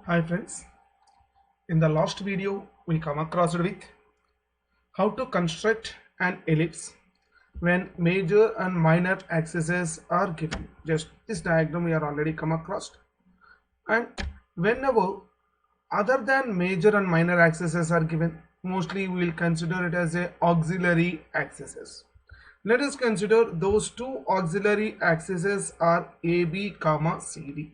Hi friends, in the last video we come across with how to construct an ellipse when major and minor axes are given. Just this diagram we are already come across, and whenever other than major and minor axes are given, mostly we will consider it as a auxiliary axes. Let us consider those two auxiliary axes are AB comma CD.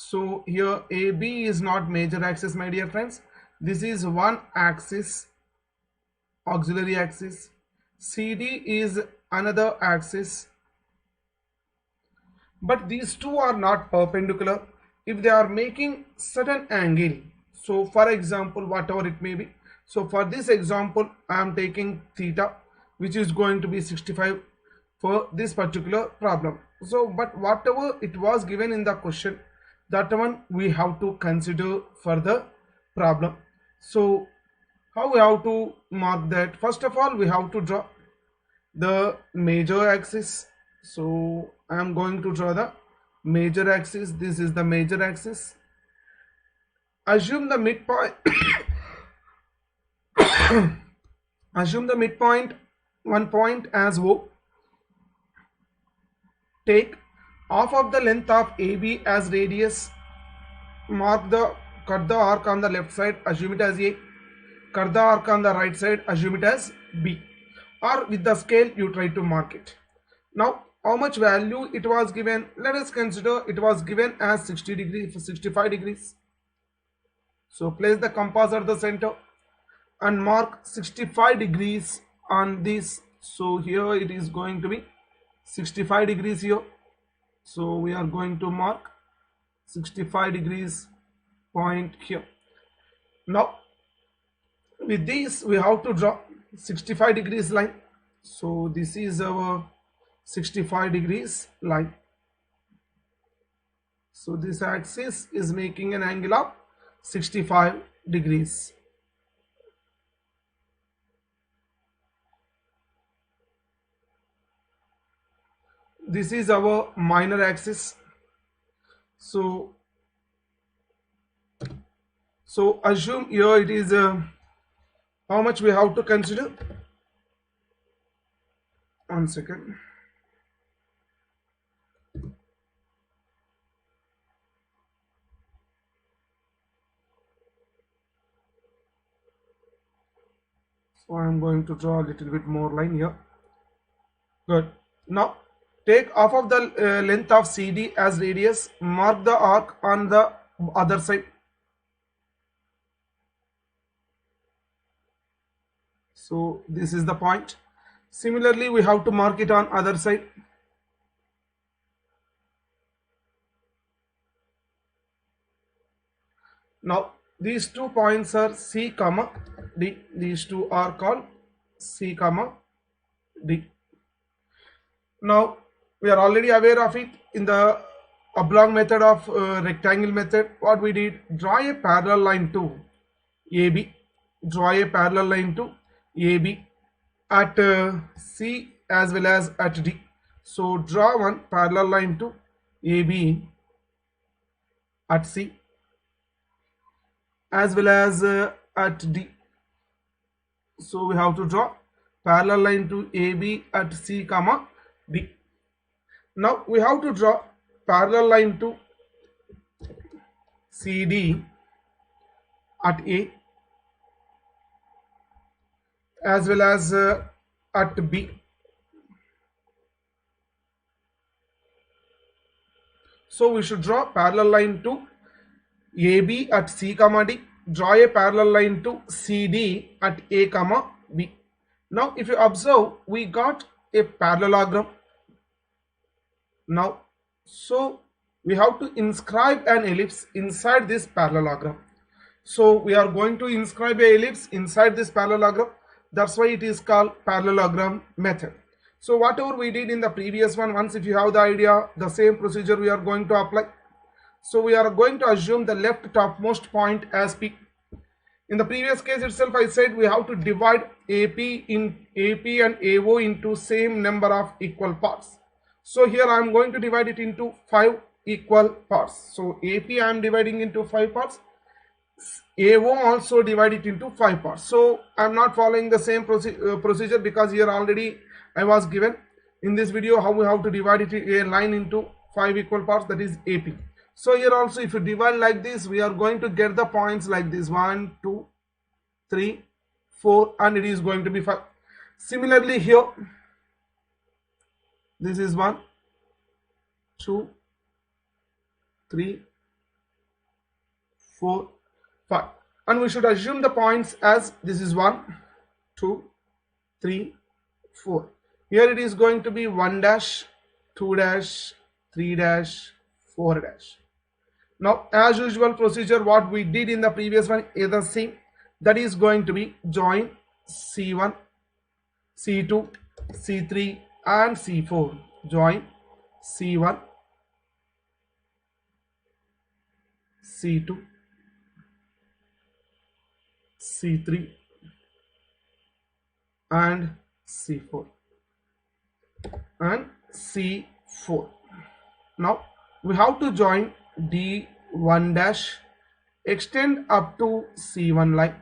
So here AB is not major axis, my dear friends. This is one axis, auxiliary axis. CD is another axis, but these two are not perpendicular if they are making certain angle. So for example, whatever it may be. So for this example, I am taking theta, which is going to be 65 for this particular problem. So but whatever it was given in the question, that one we have to consider for the problem. So how we have to mark that? First of all, we have to draw the major axis. So I am going to draw the major axis. This is the major axis. Assume the midpoint assume the midpoint, one point as O. Take half of the length of AB as radius. Cut the arc on the left side, assume it as A. Cut the arc on the right side, assume it as B. Or with the scale you try to mark it. Now how much value it was given? Let us consider it was given as 60 degrees for 65 degrees. So place the compass at the center and mark 65 degrees on this. So here it is going to be 65 degrees here. So we are going to mark 65 degrees point here. Now with this we have to draw 65 degrees line. So this is our 65 degrees line. So this axis is making an angle of 65 degrees. This is our minor axis. So assume here it is how much we have to consider? One second. So I am going to draw a little bit more line here. Good. Now take half of the length of CD as radius. Mark the arc on the other side. So this is the point. Similarly, we have to mark it on other side. Now these 2 points are C comma D. These two are called C comma D. Now we are already aware of it in the oblong method of rectangle method. What we did, draw a parallel line to AB. Draw a parallel line to AB at C as well as at D. So draw one parallel line to AB at C as well as at D. So we have to draw parallel line to AB at C comma D. Now we have to draw parallel line to CD at A as well as at B. So we should draw parallel line to AB at C comma D. Draw a parallel line to CD at A comma B. Now if you observe, we got a parallelogram. Now so we have to inscribe an ellipse inside this parallelogram. So we are going to inscribe a ellipse inside this parallelogram. That's why it is called parallelogram method. So whatever we did in the previous one, once if you have the idea, the same procedure we are going to apply. So we are going to assume the left topmost point as P. In the previous case itself, I said we have to divide AP and AO into same number of equal parts. So here I am going to divide it into 5 equal parts. So AP I am dividing into 5 parts. AO also divide it into 5 parts. So I am not following the same procedure because here already I was given in this video how we have to divide it a line into 5 equal parts, that is AP. So here also if you divide like this, we are going to get the points like this 1, 2, 3, 4 and it is going to be 5. Similarly here, this is 1, 2, 3, 4, 5 and we should assume the points as this is 1, 2, 3, 4. Here it is going to be 1 dash, 2 dash, 3 dash, 4 dash. Now as usual procedure what we did in the previous one is the same, that is going to be join C1, C2, C3 and C4. Join C1, C2, C3 and C4 and C4. Now we have to join D1 dash, extend up to C1 line,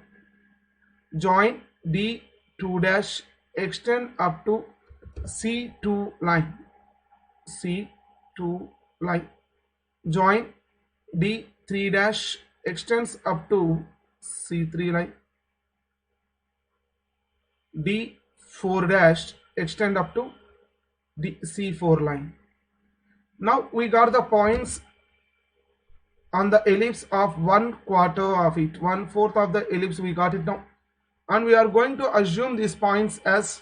join D2 dash, extend up to C2 line, C2 line, join D3 dash, extends up to C3 line, D4 dash, extend up to the C4 line. Now we got the points on the ellipse of 1/4 of it, 1/4 of the ellipse we got it now, and we are going to assume these points as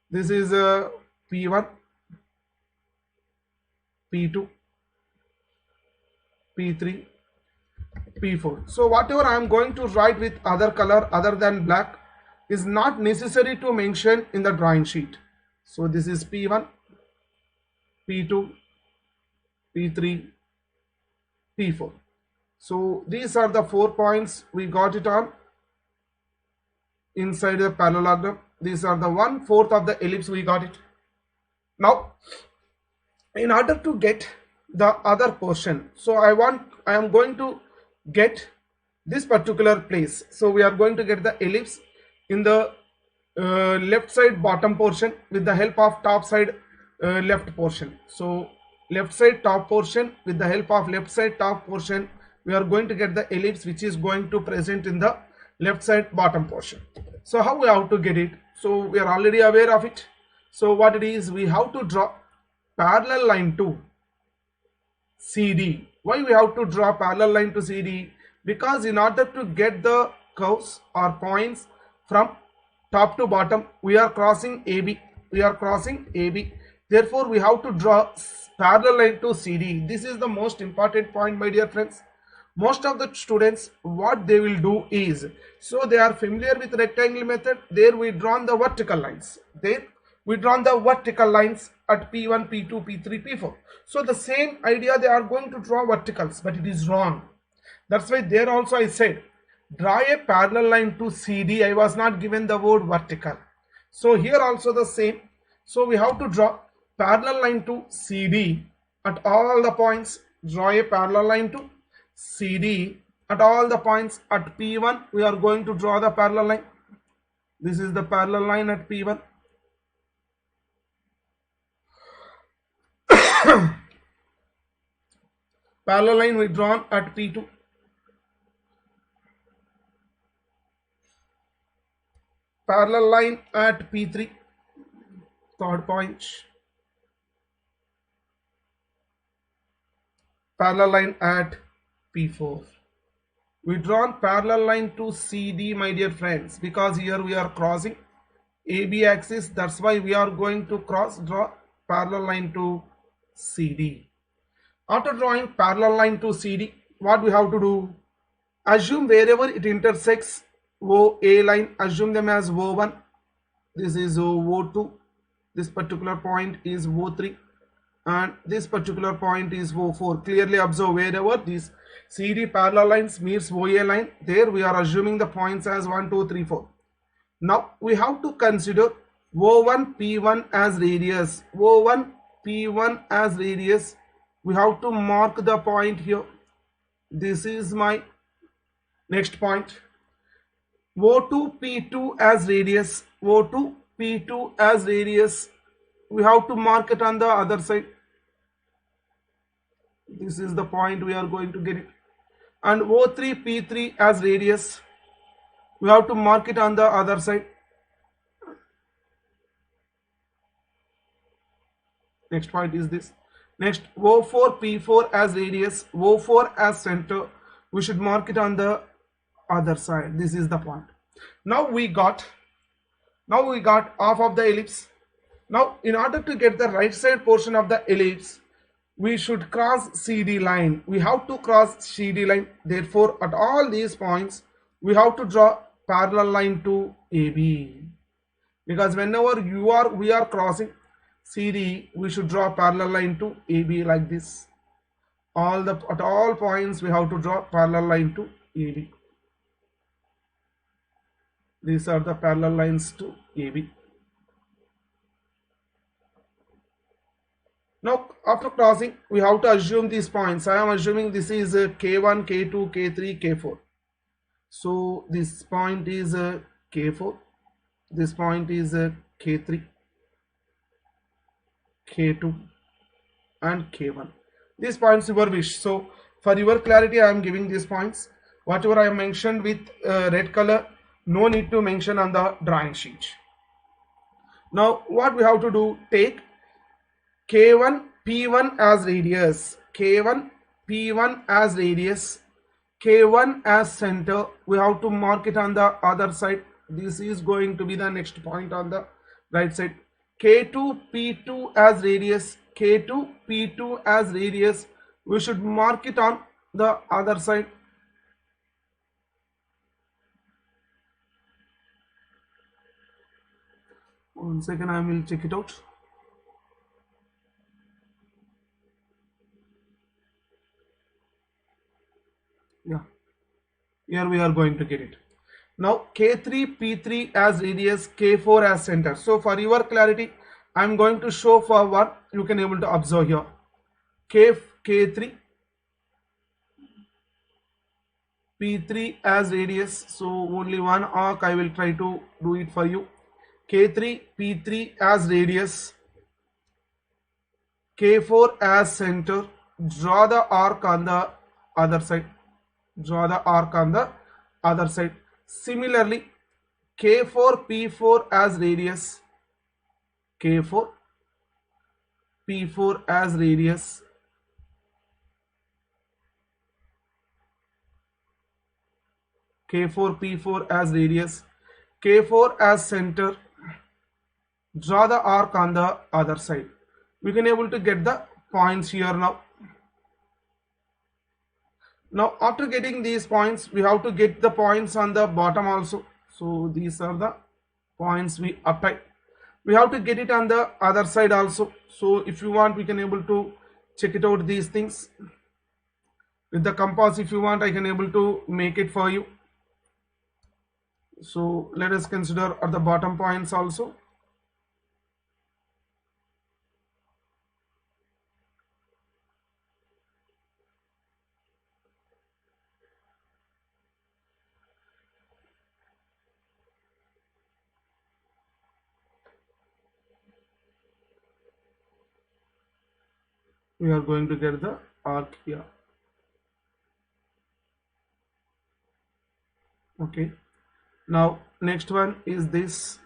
this is P1, P2, P3, P4. So whatever I am going to write with other color other than black is not necessary to mention in the drawing sheet. So this is P1, P2, P3, P4. So these are the 4 points we got it on inside the parallelogram. These are the 1/4 of the ellipse we got it. Now in order to get the other portion, so I am going to get this particular place. So we are going to get the ellipse in the left side bottom portion with the help of top side left portion. So left side top portion with the help of left side top portion, we are going to get the ellipse which is going to present in the left side bottom portion. So how we have to get it? So we are already aware of it. So what it is, we have to draw parallel line to CD. Why we have to draw parallel line to CD? Because in order to get the curves or points from top to bottom, we are crossing AB. We are crossing AB. Therefore, we have to draw parallel line to CD. This is the most important point, my dear friends. Most of the students, what they will do is, so they are familiar with rectangle method. There we drawn the vertical lines. There we drawn the vertical lines at P1, P2, P3, P4. So the same idea they are going to draw verticals, but it is wrong. That's why there also I said draw a parallel line to CD. I was not given the word vertical. So here also the same. So we have to draw parallel line to CD at all the points. Draw a parallel line to CD at all the points. At P1 we are going to draw the parallel line. This is the parallel line at P1. Parallel line we drawn at P2. Parallel line at P3, third point. Parallel line at P4. We drawn parallel line to CD, my dear friends, because here we are crossing AB axis. That's why we are going to draw parallel line to CD. After drawing parallel line to CD, what we have to do? Assume wherever it intersects OA line, assume them as O1. This is O2. This particular point is O3. And this particular point is O4. Clearly observe wherever these CD parallel lines meets OA line, there we are assuming the points as 1, 2, 3, 4. Now we have to consider O1, P1 as radius. O1, P1 as radius. we have to mark the point here. This is my next point. O2 P2 as radius. O2 P2 as radius. We have to mark it on the other side. This is the point we are going to get it. And O3 P3 as radius. We have to mark it on the other side. Next point is this. Next, O4 P4 as radius. O4 as center. We should mark it on the other side. This is the point. Now we got half of the ellipse. Now in order to get the right side portion of the ellipse, we should cross CD line. We have to cross CD line. Therefore, at all these points, we have to draw parallel line to AB. Because whenever we are crossing CD, we should draw parallel line to AB like this. At all points, we have to draw parallel line to AB. These are the parallel lines to AB. Now, after crossing, we have to assume these points. I am assuming this is K1, K2, K3, K4. So, this point is K4. This point is K3, K2, and K1. These points your wish. So, for your clarity, I am giving these points. Whatever I mentioned with red color, no need to mention on the drawing sheet. Now, what we have to do, take K1 P1 as radius, K1 P1 as radius, K1 as center. We have to mark it on the other side. This is going to be the next point on the right side. K2 P2 as radius, K2 P2 as radius. We should mark it on the other side. One second, I will check it out. Yeah, here we are going to get it. Now K3 P3 as radius, K4 as center. So for your clarity, I am going to show for what you can able to observe here. K3 P3 as radius. So only one arc I will try to do it for you. K3 P3 as radius, K4 as center. Draw the arc on the other side. Draw the arc on the other side. Similarly, K4 P4 as radius, K4 P4 as radius, K4 P4 as radius, K4 as center. Draw the arc on the other side. We can able to get the points here now. Now after getting these points, we have to get the points on the bottom also. So these are the points we apply. We have to get it on the other side also. So if you want, we can able to check it out these things with the compass. If you want, I can able to make it for you. So let us consider at the bottom points also. We are going to get the arc here. Okay. Now next one is this.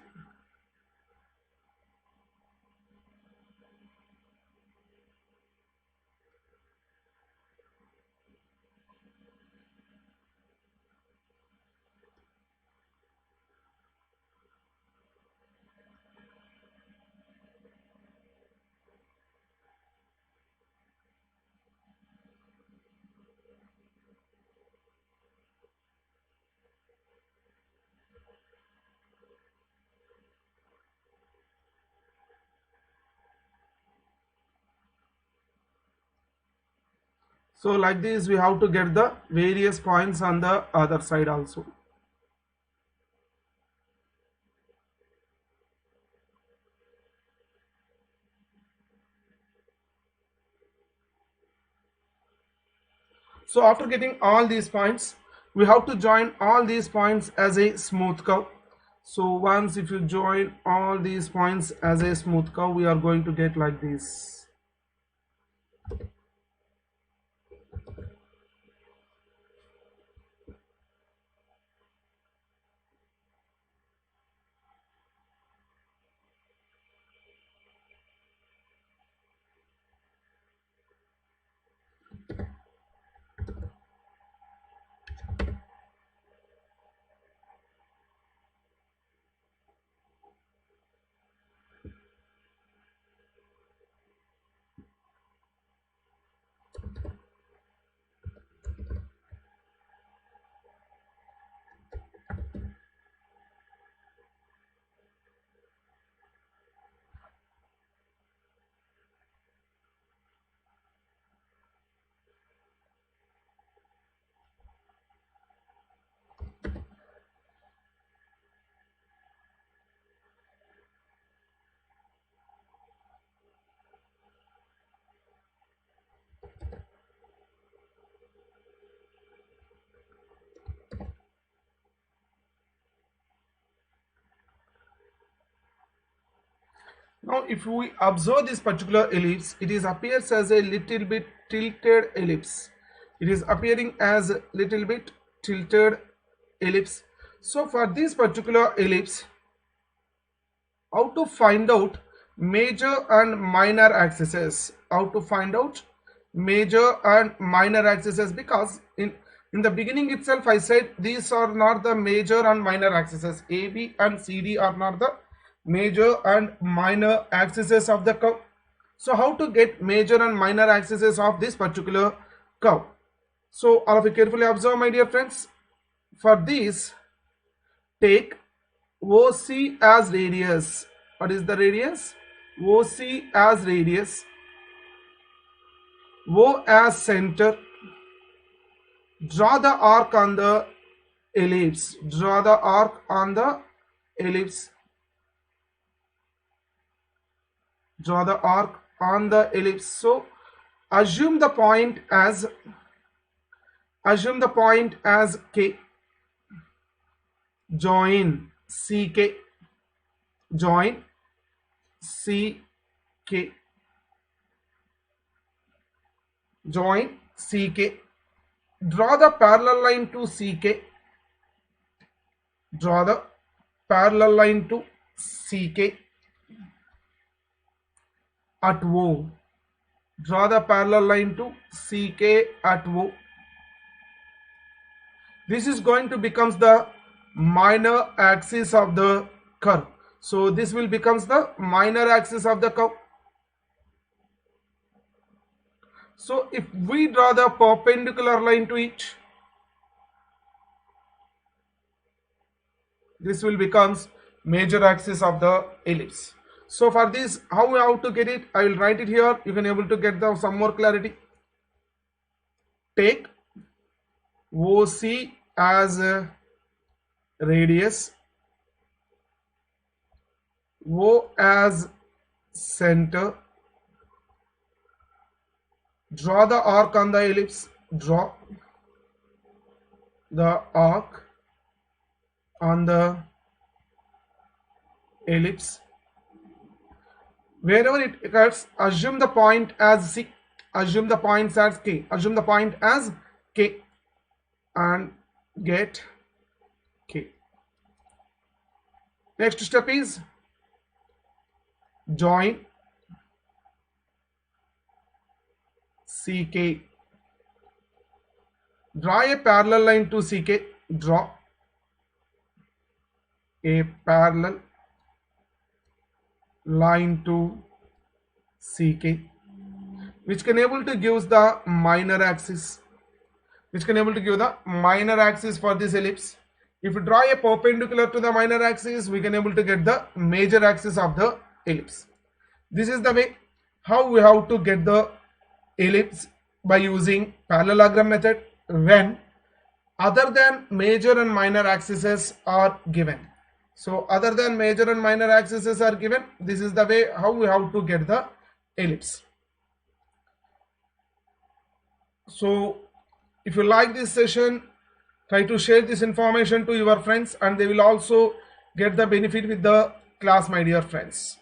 So like this, we have to get the various points on the other side also. So after getting all these points, we have to join all these points as a smooth curve. So once if you join all these points as a smooth curve, we are going to get like this. Now if we observe this particular ellipse, it is appears as a little bit tilted ellipse. It is appearing as a little bit tilted ellipse. So for this particular ellipse, how to find out major and minor axes? How to find out major and minor axes? Because in the beginning itself I said these are not the major and minor axes. AB and CD are not the major and minor axes of the curve. So how to get major and minor axes of this particular curve? So all of you carefully observe, my dear friends. For this, take OC as radius. What is the radius? OC as radius, O as center. Draw the arc on the ellipse. Draw the arc on the ellipse. Draw the arc on the ellipse. So assume the point as K. Join CK. Join CK. Join CK. Draw the parallel line to CK. Draw the parallel line to CK at O. Draw the parallel line to CK at O. This is going to becomes the minor axis of the curve. So this will becomes the minor axis of the curve. So if we draw the perpendicular line to it, this will becomes major axis of the ellipse. So for this, how we have to get it? I will write it here. You can able to get some more clarity. Take OC as a radius, O as center. Draw the arc on the ellipse. Draw the arc on the ellipse. Wherever it occurs, assume the point as C. Assume the points as K. Assume the point as K and get K. Next step is join CK. Draw a parallel line to CK. Draw a parallel line to CK, which can able to give the minor axis. Which can able to give the minor axis for this ellipse. If you draw a perpendicular to the minor axis, we can able to get the major axis of the ellipse. This is the way how we have to get the ellipse by using parallelogram method when other than major and minor axes are given. So other than major and minor axes are given, this is the way how we have to get the ellipse. So If you like this session, try to share this information to your friends, and they will also get the benefit with the class, my dear friends.